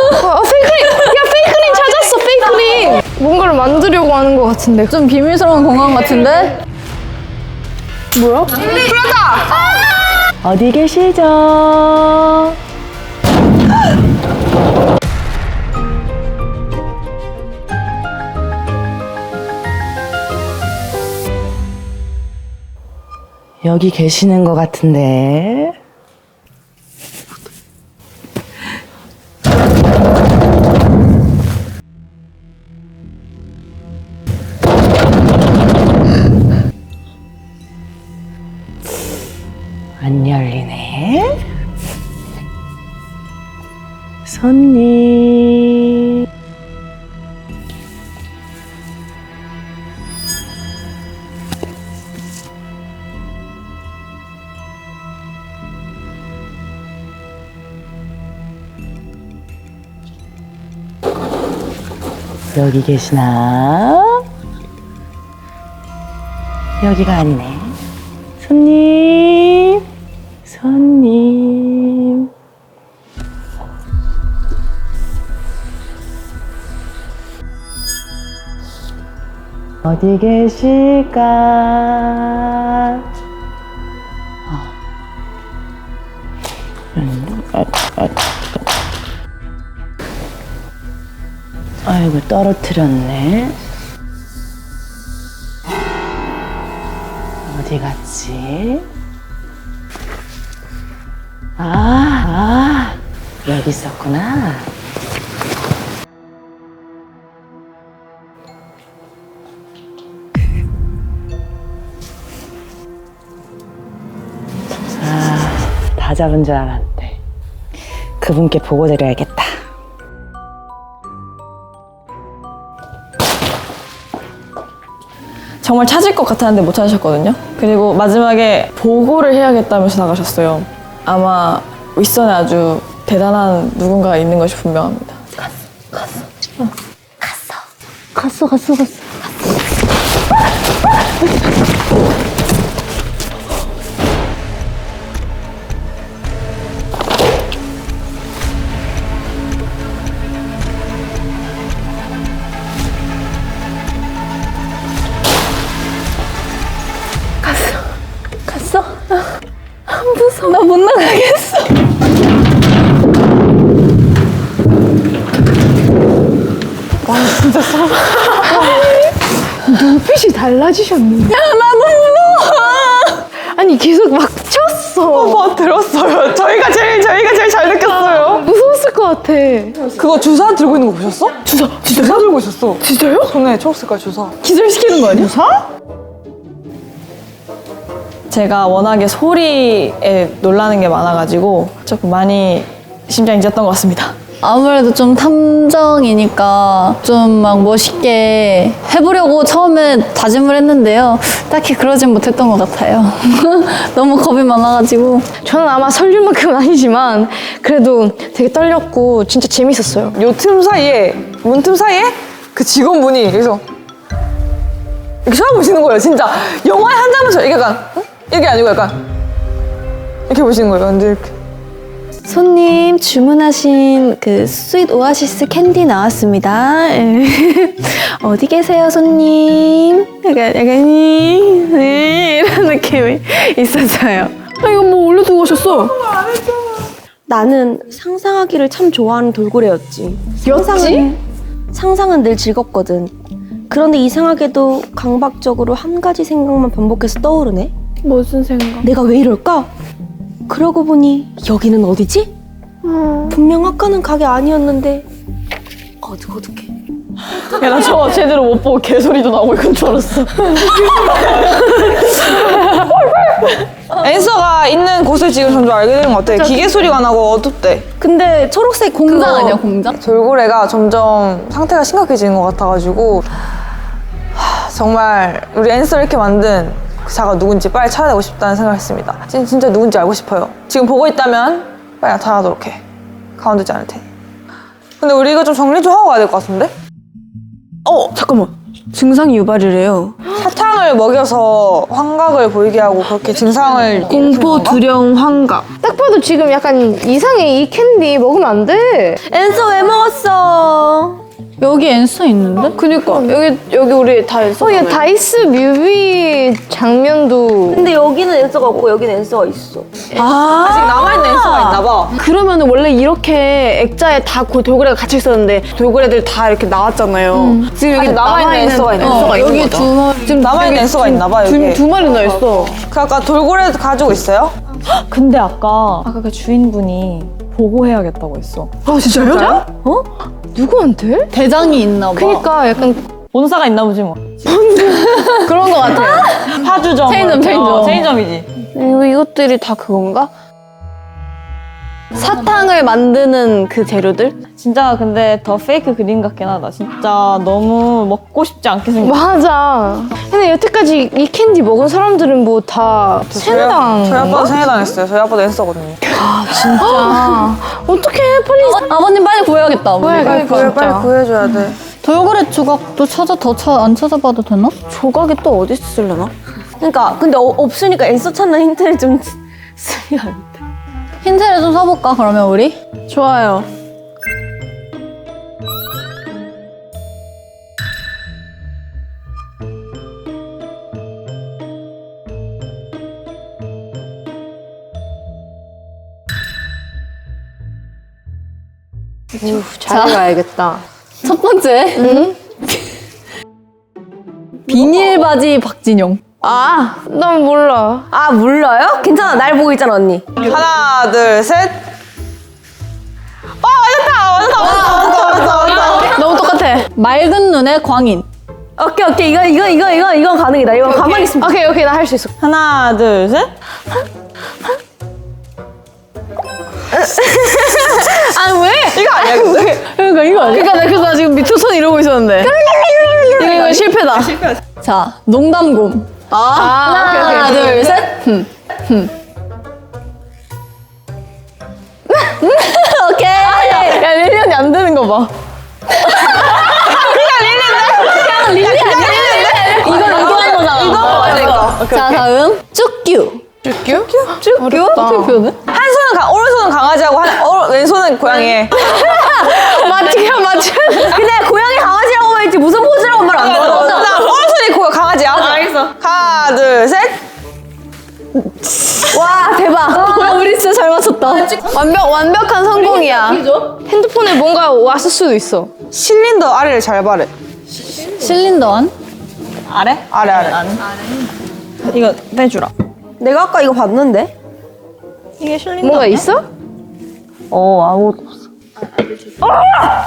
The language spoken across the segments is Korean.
페이크림! 야, 페이크림 찾았어, 페이크림! 뭔가를 만들려고 하는 것 같은데. 좀 비밀스러운 공간 같은데? 뭐야? 풀렸다! 어디 계시죠? 여기 계시는 것 같은데. 안 열리네. 손님. 여기 계시나? 여기가 아니네. 손님, 손님. 어디 계실까? 아이고, 떨어뜨렸네. 어디 갔지? 여기 있었구나. 다 잡은 줄 알았는데. 그분께 보고드려야겠다. 정말 찾을 것 같았는데 못 찾으셨거든요. 그리고 마지막에 보고를 해야겠다면서 나가셨어요. 아마 윗선에 아주 대단한 누군가가 있는 것이 분명합니다. 갔어. 갔어? 무서워. 나 못 나가겠어. 와, 진짜 눈빛이 달라지셨네. 야, 나 너무 무서워. 아니, 계속 막 쳤어. 들었어요. 저희가 제일 잘 느꼈어요. 무서웠을 것 같아. 그거 주사 들고 있는 거 보셨어? 주사 들고 있었어. 진짜요? 손에 초록색깔 주사. 기절시키는 거 아니야? 제가 워낙에 소리에 놀라는 게 많아가지고 조금 많이 심장이 뛰었던 것 같습니다. 아무래도 좀 탐정이니까 좀 막 멋있게 해보려고 처음에 다짐을 했는데요. 딱히 그러진 못했던 것 같아요. 너무 겁이 많아가지고. 저는 아마 설릴만큼은 아니지만 그래도 되게 떨렸고 진짜 재밌었어요. 요 틈 사이에, 문틈 사이에 그 직원분이 여기서 이렇게 쳐다보시는 거예요. 진짜 영화의 한 장면처럼 이게 약간 이게 아니고 약간 이렇게 보시는 거예요. 근데 이렇게 손님 주문하신 그 스윗 오아시스 캔디 나왔습니다. 어디 계세요, 손님? 약간 이런 느낌이 있었어요. 아, 이거 뭐 올려두고 가셨어? 나는 상상하기를 참 좋아하는 돌고래였지. 상상은 늘 즐겁거든. 그런데 이상하게도 강박적으로 한 가지 생각만 반복해서 떠오르네. 무슨 생각? 내가 왜 이럴까? 그러고 보니 여기는 어디지? 분명 아까는 가게 아니었는데 어둑어둑해. 야, 나 저거 제대로 못 보고 개소리도 나오고 이건 줄 알았어. 앤서가 있는 곳을 지금 점점 알게 되는 것 같아. 기계 소리가 나고 어둡대. 근데 초록색 공장 그거 아니야, 공장? 돌고래가 점점 상태가 심각해지는 것 같아가지고 정말 우리 앤서를 이렇게 만든 그 자가 누군지 빨리 찾아내고 싶다는 생각을 했습니다. 진짜 누군지 알고 싶어요. 지금 보고 있다면 빨리 나타나도록 해. 가만두지 않을 테니. 근데 우리 이거 좀 정리 좀 하고 가야 될 것 같은데? 잠깐만. 증상이 유발이래요. 사탕을 먹여서 환각을 보이게 하고 그렇게 증상을 공포, 두려움, 환각. 딱 봐도 지금 약간 이상해. 이 캔디 먹으면 안 돼. 엔서 왜 먹었어? 여기 엔서 있는데? 그니까 여기 우리 다 엔서. 얘 다이스 뮤비 장면도 근데 여기는 엔서가 없고 여기는 엔서가 있어. 아직 남아있는 엔서가 있나 봐. 그러면 원래 이렇게 액자에 다 돌고래가 갇혀 있었는데 돌고래들 다 이렇게 나왔잖아요. 지금 여기 아직 남아있는 엔서가 있는 엔서가 있는 여기 거죠. 두 마리. 지금 남아있는 엔서가 있나 봐 여기. 두 마리나 있어. 그 아까 돌고래 가지고 있어요? 근데 아까 그 주인분이 보고해야겠다고 했어. 아 진짜요? 어? 누구한테? 대장이 있나 봐. 그니까 약간 본사가 있나 보지 뭐. 그런 것 같아요. 파주점. 체인점. 체인점이지. 이것들이 다 그건가? 사탕을 만드는 그 재료들? 진짜 근데 더 페이크 그림 같긴 하다. 진짜 너무 먹고 싶지 않게 생겼어. 맞아. 근데 여태까지 이 캔디 먹은 사람들은 뭐 다 세뇌당한 저희 아빠도 건가? 세뇌당했어요. 저희 아빠도 엔서거든요. 진짜. 어떡해 빨리 아버님 빨리 구해야겠다. 우리. 빨리 빨리 구해줘야 돼. 돌고래 조각도 안 찾아봐도 되나? 조각이 또 어디 있으려나? 그러니까 근데 없으니까 엔서 찾는 힌트를 좀 쓰면 안 돼. 힌트를 좀 써볼까 그러면 우리? 좋아요. 잘해봐야겠다. 첫 번째. 비닐 바지 박진영. 난 몰라. 아 몰라요? 괜찮아 날 보고 있잖아 언니. 하나, 둘, 셋. 맞았다. 너무 똑같아. 맑은 눈의 광인. 오케이 이건 가능이다. 이거 가만히 있으면 오케이 나 할 수 있어. 하나, 둘, 셋. 이거 아니야 근데? 그러니까 이거 아니야? 그러니까 나 지금 밑에 손 이러고 있었는데. 이거 실패다. 자, 농담곰. 하나 둘, 셋. 오케이. 야 릴리언이 안 되는 거 봐. 이건 의도한 거잖아. 맞아. 자, 다음. 쭈규. 어렵다. 어떻게 표현해? 한 손은 오른손은 강아지하고 왼손은 고양이. 맞지. 근데 고양이 강아지라고 말했지 무슨 포즈라고 말 안 걸어. 나 오른손이 강아지야. 알겠어. 하나, 둘, 셋. 와 대박. 우리 진짜 잘 맞췄다. 완벽한 성공이야. 핸드폰에 뭔가 왔을 수도 있어. 실린더 아래를 잘 바래. 실린더 안? 아래? 아래. 이거 빼주라. 내가 아까 이거 봤는데. 이게 실린더. 뭐가 있어? 아무것도 없어.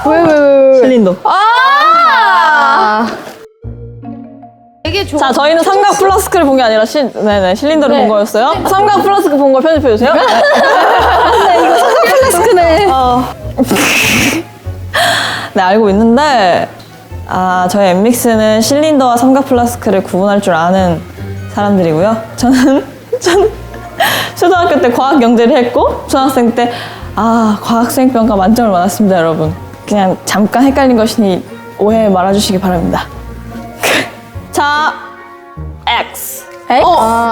왜? 실린더. 되게 좋아. 자, 저희는 삼각 플라스크를 본 게 아니라 실린더를 본 거였어요. 삼각 플라스크 본 거 편집해 주세요. 플라스크네. 네, 알고 있는데 저희 엠믹스는 실린더와 삼각 플라스크를 구분할 줄 아는 사람들이고요. 저는 초등학교 때 과학 영재를 했고 중학생 때 과학수행평가 만점을 받았습니다, 여러분. 그냥 잠깐 헷갈린 것이니 오해 말아주시기 바랍니다. 자, X.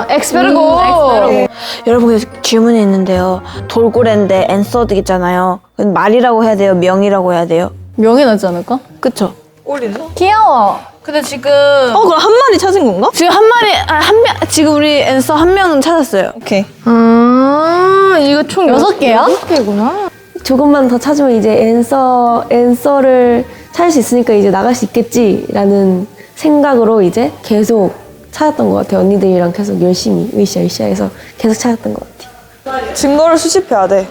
엑스페르고. 여러분 그래서 질문이 있는데요. 돌고래인데 엔서드잖아요. 말이라고 해야 돼요? 명이라고 해야 돼요? 명이 나지 않을까? 그쵸? 귀여워. 근데 지금 그럼 한 마리 찾은 건가? 지금 한 마리 지금 우리 엔서 한 명은 찾았어요. 오케이. 이거 총 6개야? 6개구나. 조금만 더 찾으면 이제 엔서를 찾을 수 있으니까 이제 나갈 수 있겠지라는 생각으로 이제 계속 찾았던 것 같아요. 언니들이랑 계속 열심히 으쌰으쌰해서 계속 찾았던 것 같아요. 증거를 수집해야 돼.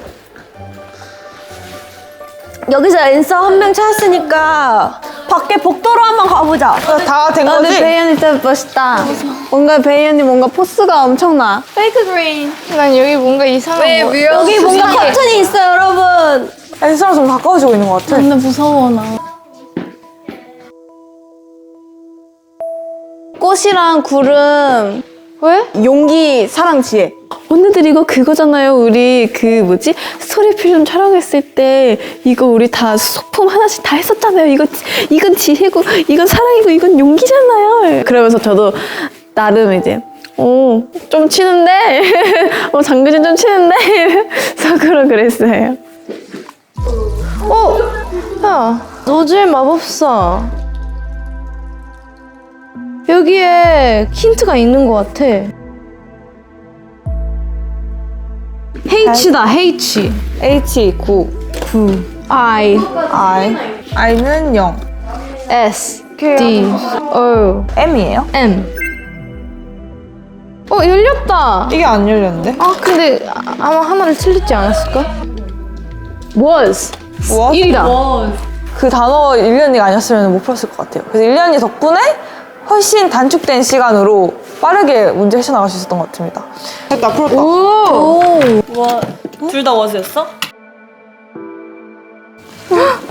여기서 엔서 한 명 찾았으니까 밖에 복도로 한번 가보자. 다 된 거지? 근데 베이 언니 진짜 멋있다. 베이 언니 뭔가 포스가 엄청나. 페이크 그린. 난 여기 뭔가 이상한 거. 여기 뭔가 커튼이 있어요, 여러분. 엔서랑 좀 가까워지고 있는 것 같아. 근데 무서워 나. 꽃이랑 구름, 왜? 용기, 사랑, 지혜. 언니들 이거 그거잖아요. 우리 그 뭐지? 스토리 필름 촬영했을 때 이거 우리 다 소품 하나씩 다 했었잖아요. 이건 지혜고 이건 사랑이고 이건 용기잖아요. 그러면서 저도 나름 이제 좀 치는데 장규진 좀 치는데 속으로 그랬어요. 야, 노즈의 마법사. 여기에 힌트가 있는 것 같아. H다, H. H 9 I, I는 0 S, D, O, M이에요? M. 열렸다. 이게 안 열렸는데? 근데 아마 하나를 틀리지 않았을까? Was. 뭐? 1이다. 그 단어 1년이가 아니었으면 못 풀었을 것 같아요. 그래서 1년이 덕분에 훨씬 단축된 시간으로 빠르게 문제 헤쳐나갈 수 있었던 것 같습니다. 됐다, 풀었다. 둘 다 워즈였어?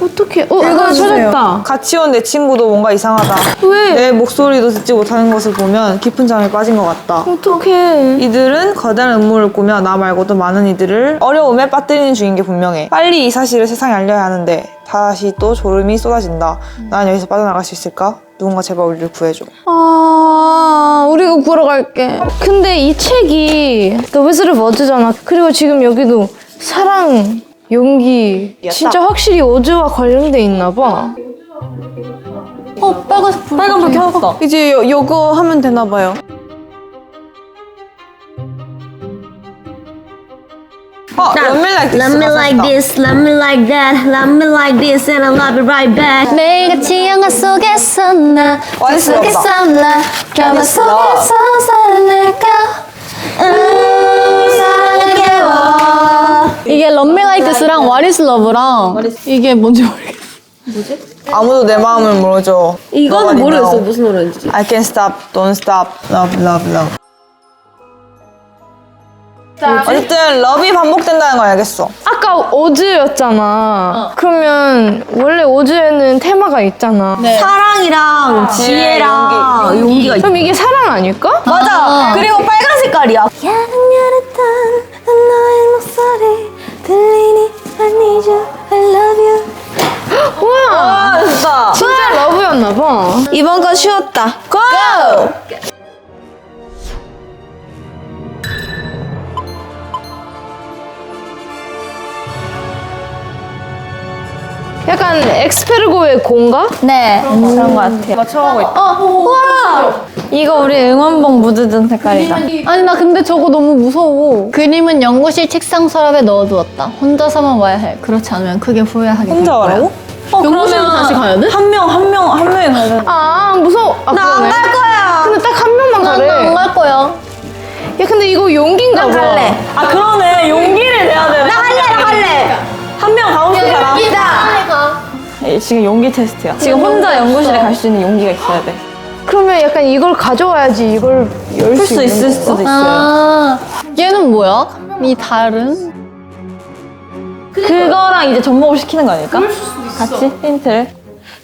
어떡해. 이거 찾았다. 같이 온 내 친구도 뭔가 이상하다. 왜? 내 목소리도 듣지 못하는 것을 보면 깊은 잠에 빠진 것 같다. 어떡해. 이들은 거대한 음모를 꾸며 나 말고도 많은 이들을 어려움에 빠뜨리는 중인 게 분명해. 빨리 이 사실을 세상에 알려야 하는데 다시 또 졸음이 쏟아진다. 난 여기서 빠져나갈 수 있을까? 누군가 제발 우리를 구해줘. 우리가 구하러 갈게. 근데 이 책이 The Wizard of Oz잖아. 그리고 지금 여기도 사랑, 용기. 진짜 확실히 오즈와 관련돼 있나 봐. 빨간색 불. 빨간 불 켜졌다. 이제 요거 하면 되나 봐요. Let me like this. Love me like this, love me like that, love me like this, and I love it right back. 매일같이 영화 속에서 나 와이스 속에서 나 드라마 속에서 살아날까 사랑해와 이게 Love Me Like This랑 What Is Love랑 이게 뭔지 모르겠어. 아무도 내 마음을 모르죠. 이거는 Nobody 모르겠어 know. 무슨 노래인지. I can't stop, don't stop, love, love, love. 어쨌든 러브이 반복된다는 걸 알겠어. 아까 오즈였잖아. 그러면 원래 오즈에는 테마가 있잖아. 사랑이랑 지혜랑 용기가 있어. 그럼 이게 사랑 아닐까? 맞아. 그리고 빨간 색깔이야. 야릇야릇한 너의 목소리 들리니 I need you, I love you. 우와, 진짜. 진짜 러브였나 봐. 이번 건 쉬웠다. 고! 약간 엑스페르고의 공가? 네. 그런 것 같아요. 맞춰가고 있다. 우와! 이거 우리 응원봉 묻어둔 색깔이다. 아니 나 근데 저거 너무 무서워. 그림은 연구실 책상 서랍에 넣어두었다. 혼자서만 와야 해. 그렇지 않으면 크게 후회하게 혼자 될 거야. 와라고? 연구실로 다시 가야 돼? 한 명이 가야 돼. 무서워. 나 안 갈 거야. 근데 딱 한 명만 가래. 난 안 갈 거야. 야, 근데 이거 용기인가 봐. 아, 그러네. 용기를 내야 돼. 나 할래. 한 명 가고 싶은 사람. 지금 용기 테스트야. 지금 혼자 연구실에 갈 수 있는 용기가 있어야 돼. 그러면 약간 이걸 가져와야지 이걸 열 풀 수 수 있는 있을 건가? 수도 있어요. 아, 얘는 뭐야? 이 달은? 그거랑 이제 접목을 시키는 거 아닐까? 같이 힌트를.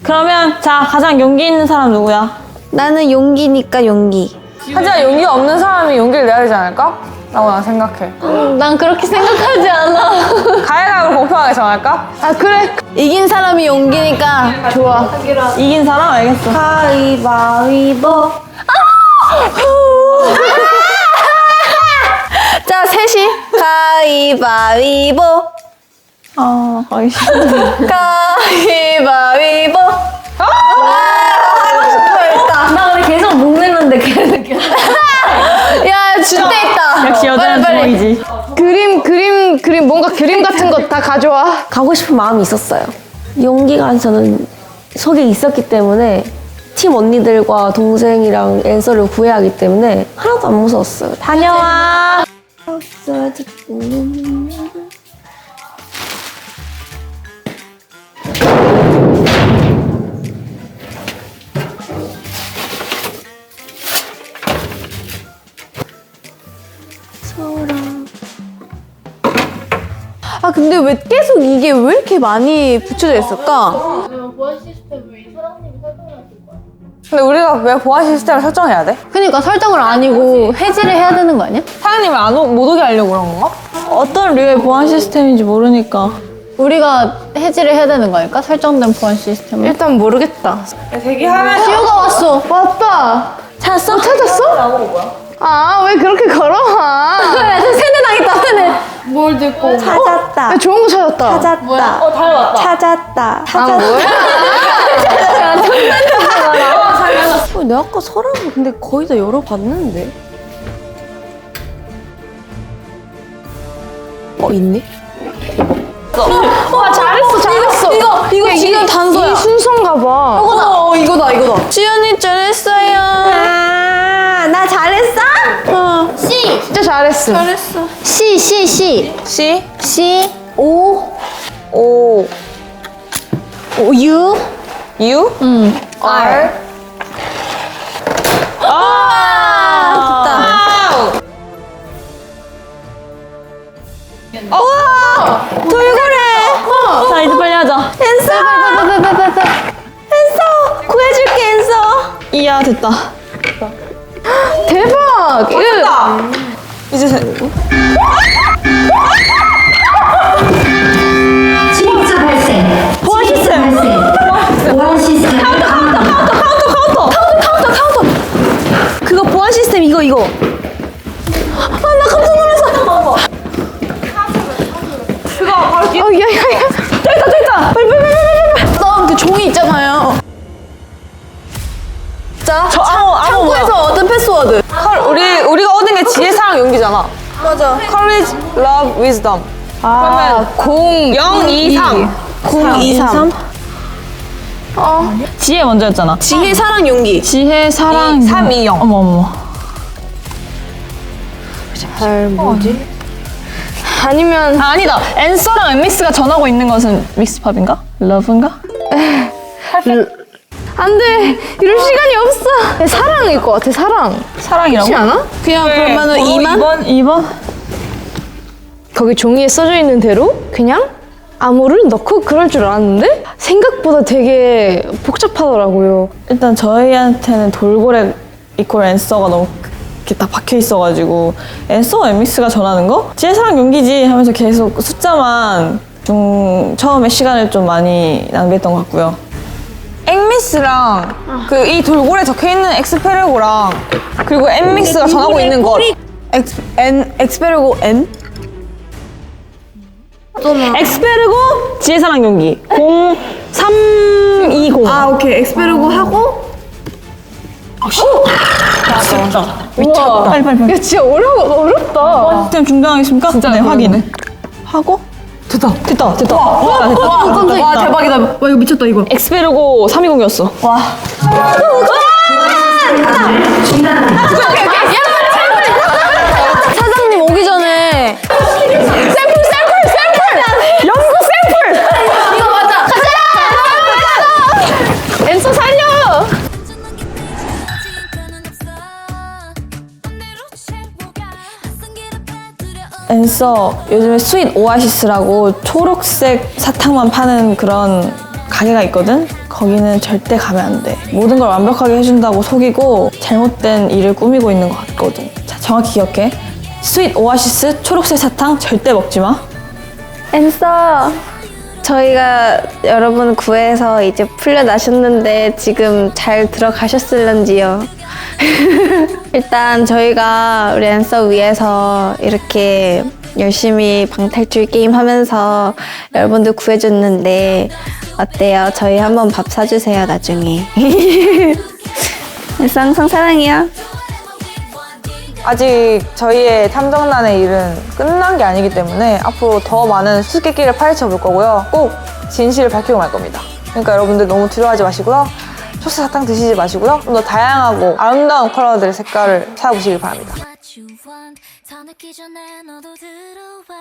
그러면 자 가장 용기 있는 사람 누구야? 나는 용기니까 용기. 하지만 용기가 없는 사람이 용기를 내야 되지 않을까? 라고 난 생각해. 난 그렇게 생각하지 않아. 가위바위보 공평하게 정할까? 그래. 이긴 사람이 용기니까 좋아. 이긴 사람 알겠어. 가위바위보. 자, 셋이 가위바위보. 거의 가위바위보. 나 근데 계속 목 내는데 계속. 야, 진짜 있다. 역시 여자는 주먹이지. 그림 뭔가 그림 같은 거 다 가져와. 가고 싶은 마음이 있었어요. 용기가 저는 속에 있었기 때문에 팀 언니들과 동생이랑 앤서를 구해야 하기 때문에 하나도 안 무서웠어요. 다녀와. 아, 근데 왜 계속 이게 왜 이렇게 많이 붙여져 있을까? 근데 우리가 왜 보안 시스템을 설정해야 돼? 그러니까 설정을 아니고 해지를 해야 되는 거 아니야? 사장님을 못 오게 하려고 그런 건가? 어떤 류의 보안 시스템인지 모르니까. 우리가 해지를 해야 되는 거니까 설정된 보안 시스템을. 일단 모르겠다. 대기하면 시우가 왔어. 맞다. 찾았어? 찾았어? 아, 왜 그렇게 걸어와? 그래, 세뇌 당했다, 세뇌. 찾았다. 야, 좋은 거 찾았다. 찾았다. 찾았다. 아, 뭐야? 내가 아까 서랍을 근데 거의 다 열어봤는데. 있네? 와, 잘했어. 이거 지금 단서야. 이 순서인가 봐. 이거다. 지연이 잘했어요. 아, 나 잘했어? 진짜 잘했어. C. C, C. O. O, U. U, R. 자, 이제 빨리 하자. 구해줄게, 엔서. 이야, 됐다. 대박. 이거 이제 침입자 발생. 보안 시스템 발생. 보안 시스템 그거 보안 시스템 이거. 야. 나 그 종이 있잖아요. 자, 창고에서 얻은 패스워드. 우리가 얻은 게 지혜사랑 용기잖아. 맞아. Courage, Love, Wisdom. 그러면 023. 023. 지혜 먼저였잖아. 지혜, 사랑, 용기. 지혜, 사랑, 320. 어머. 아니면 아, 아니다. 앤서랑 엠믹스가 전하고 있는 것은 믹스팝인가? 러브인가? 안 돼. 이럴 시간이 없어. 사랑일 것 같아. 사랑. 사랑이라고? 그렇지 않아? 그냥 그러면은 2만? 2번? 거기 종이에 써져 있는 대로 그냥 암호를 넣고 그럴 줄 알았는데 생각보다 되게 복잡하더라고요. 일단 저희한테는 돌고래 이퀄 앤서가 너무 이렇게 딱 박혀 있어가지고 앤서와 엠믹스가 전하는 거? 지혜사랑 용기지 하면서 계속 숫자만 처음에 시간을 좀 많이 낭비했던 것 같고요. 엑미스랑 그 이 돌고래 적혀있는 엑스페르고랑 그리고 엠믹스가 전하고 있는 것 엑스페르고 N? 엑스페르고 지혜사랑 용기 0320. 아, 오케이. 엑스페르고 하고. 미쳤다. 빨리. 야, 진짜 어렵다. 시스템 중단하겠습니까? 진짜 네, 확인. 하고? 됐다. 와, 대박이다. 와, 이거 미쳤다, 이거. 엑스페르고 320이었어. 사장님 오기 전에 앤서 살려. 앤서 요즘에 스윗 오아시스라고 초록색 사탕만 파는 그런 가게가 있거든? 거기는 절대 가면 안 돼. 모든 걸 완벽하게 해준다고 속이고 잘못된 일을 꾸미고 있는 것 같거든. 자, 정확히 기억해. 스윗 오아시스 초록색 사탕 절대 먹지 마. 엔서. 저희가 여러분 구해서 이제 풀려나셨는데 지금 잘 들어가셨을런지요? 일단 저희가 우리 앤서 위해서 이렇게 열심히 방탈출 게임 하면서 여러분들 구해줬는데 어때요? 저희 한번 밥 사주세요, 나중에. 앤서 항상 사랑해요. 아직 저희의 탐정단의 일은 끝난 게 아니기 때문에 앞으로 더 많은 수수께끼를 파헤쳐 볼 거고요. 꼭 진실을 밝히고 말 겁니다. 그러니까 여러분들 너무 두려워하지 마시고요. 초스 사탕 드시지 마시고요. 좀 더 다양하고 아름다운 컬러들의 색깔을 찾아보시길 바랍니다. What you want 더 늦기 전에 너도 들어와